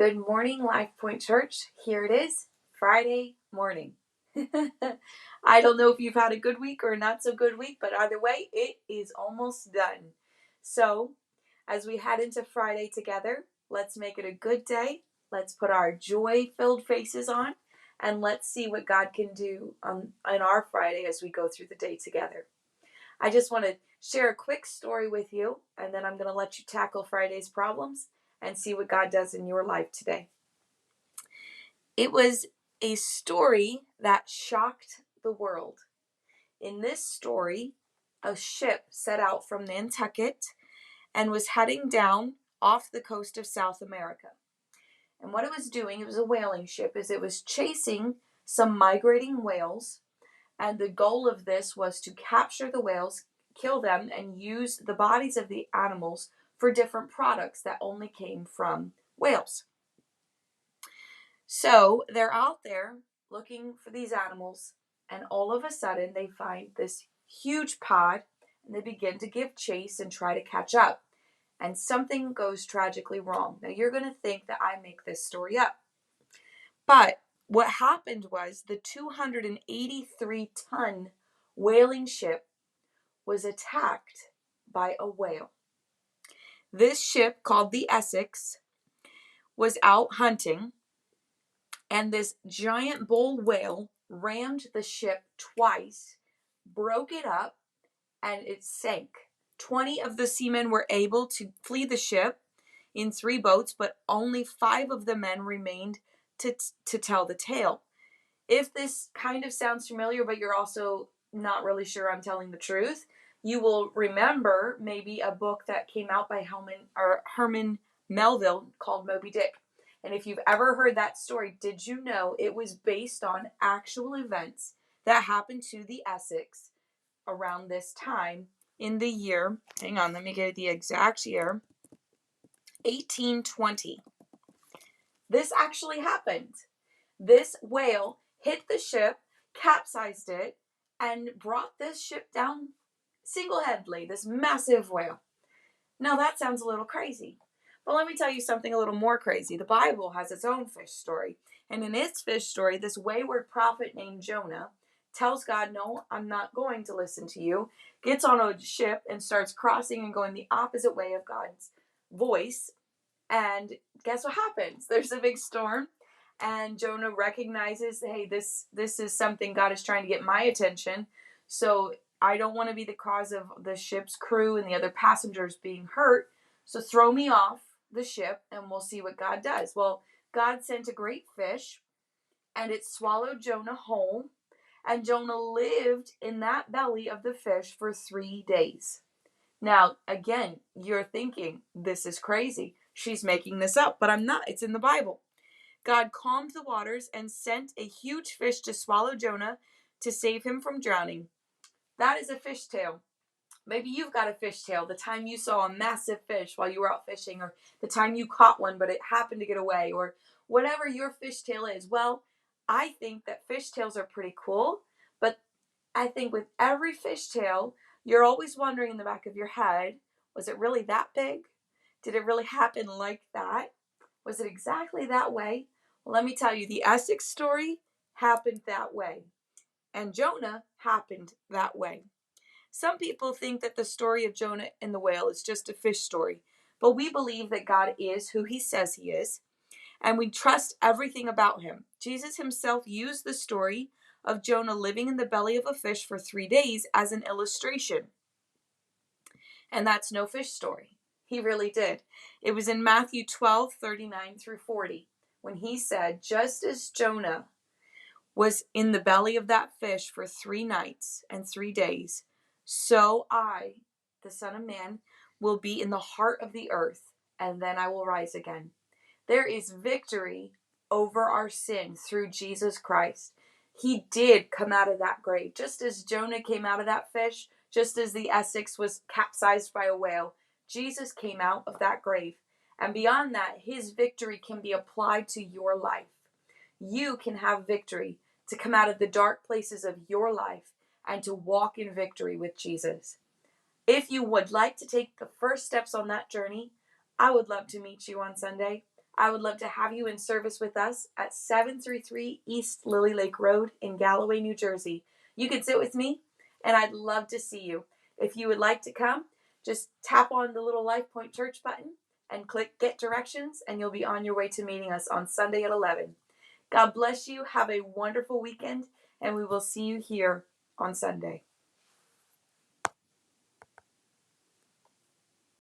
Good morning, Life Point Church. Here it is, Friday morning. I don't know if you've had a good week or not so good week, but either way, it is almost done. So, as we head into Friday together, let's make it a good day. Let's put our joy-filled faces on, and let's see what God can do on our Friday as we go through the day together. I just want to share a quick story with you, and then I'm going to let you tackle Friday's problems and see what God does in your life today. It was a story that shocked the world. In this story, a ship set out from Nantucket and was heading down off the coast of South America. And what it was doing, it was a whaling ship, is it was chasing some migrating whales, and the goal of this was to capture the whales, kill them, and use the bodies of the animals for different products that only came from whales. So they're out there looking for these animals, and all of a sudden they find this huge pod, and they begin to give chase and try to catch up. And something goes tragically wrong. Now you're going to think that I make this story up. But what happened was the 283-ton whaling ship was attacked by a whale. This ship, called the Essex, was out hunting, and this giant bull whale rammed the ship twice, broke it up, and it sank. 20 of the seamen were able to flee the ship in 3 boats, but only 5 of the men remained to tell the tale. If this kind of sounds familiar, but you're also not really sure I'm telling the truth, you will remember maybe a book that came out by Herman Melville called Moby Dick. And if you've ever heard that story, did you know it was based on actual events that happened to the Essex around this time in the year, hang on, let me get the exact year, 1820. This actually happened. This whale hit the ship, capsized it, and brought this ship down single-handedly, this massive whale. Now that sounds a little crazy. But let me tell you something a little more crazy. The Bible has its own fish story. And in its fish story, this wayward prophet named Jonah tells God, no, I'm not going to listen to you, gets on a ship and starts crossing and going the opposite way of God's voice. And guess what happens? There's a big storm. And Jonah recognizes, hey, this is something God is trying to get my attention. So I don't want to be the cause of the ship's crew and the other passengers being hurt. So throw me off the ship and we'll see what God does. Well, God sent a great fish and it swallowed Jonah whole. And Jonah lived in that belly of the fish for 3 days. Now, again, you're thinking, this is crazy. She's making this up, but I'm not. It's in the Bible. God calmed the waters and sent a huge fish to swallow Jonah to save him from drowning. That is a fishtail. Maybe you've got a fishtail. The time you saw a massive fish while you were out fishing, or the time you caught one but it happened to get away, or whatever your fishtail is. Well, I think that fishtails are pretty cool, but I think with every fishtail, you're always wondering in the back of your head, was it really that big? Did it really happen like that? Was it exactly that way? Well, let me tell you, the Essex story happened that way. And Jonah happened that way. Some people think that the story of Jonah and the whale is just a fish story, but we believe that God is who he says he is, and we trust everything about him. Jesus himself used the story of Jonah living in the belly of a fish for 3 days as an illustration. And that's no fish story. He really did. It was in Matthew 12:39-40 when he said, just as Jonah was in the belly of that fish for 3 nights and 3 days, so I, the Son of Man, will be in the heart of the earth, and then I will rise again. There is victory over our sin through Jesus Christ. He did come out of that grave. Just as Jonah came out of that fish, just as the Essex was capsized by a whale, Jesus came out of that grave. And beyond that, his victory can be applied to your life. You can have victory to come out of the dark places of your life and to walk in victory with Jesus. If you would like to take the first steps on that journey, I would love to meet you on Sunday. I would love to have you in service with us at 733 East Lily Lake Road in Galloway, New Jersey. You can sit with me, and I'd love to see you. If you would like to come, just tap on the little Life Point Church button and click Get Directions, and you'll be on your way to meeting us on Sunday at 11. God bless you. Have a wonderful weekend, and we will see you here on Sunday.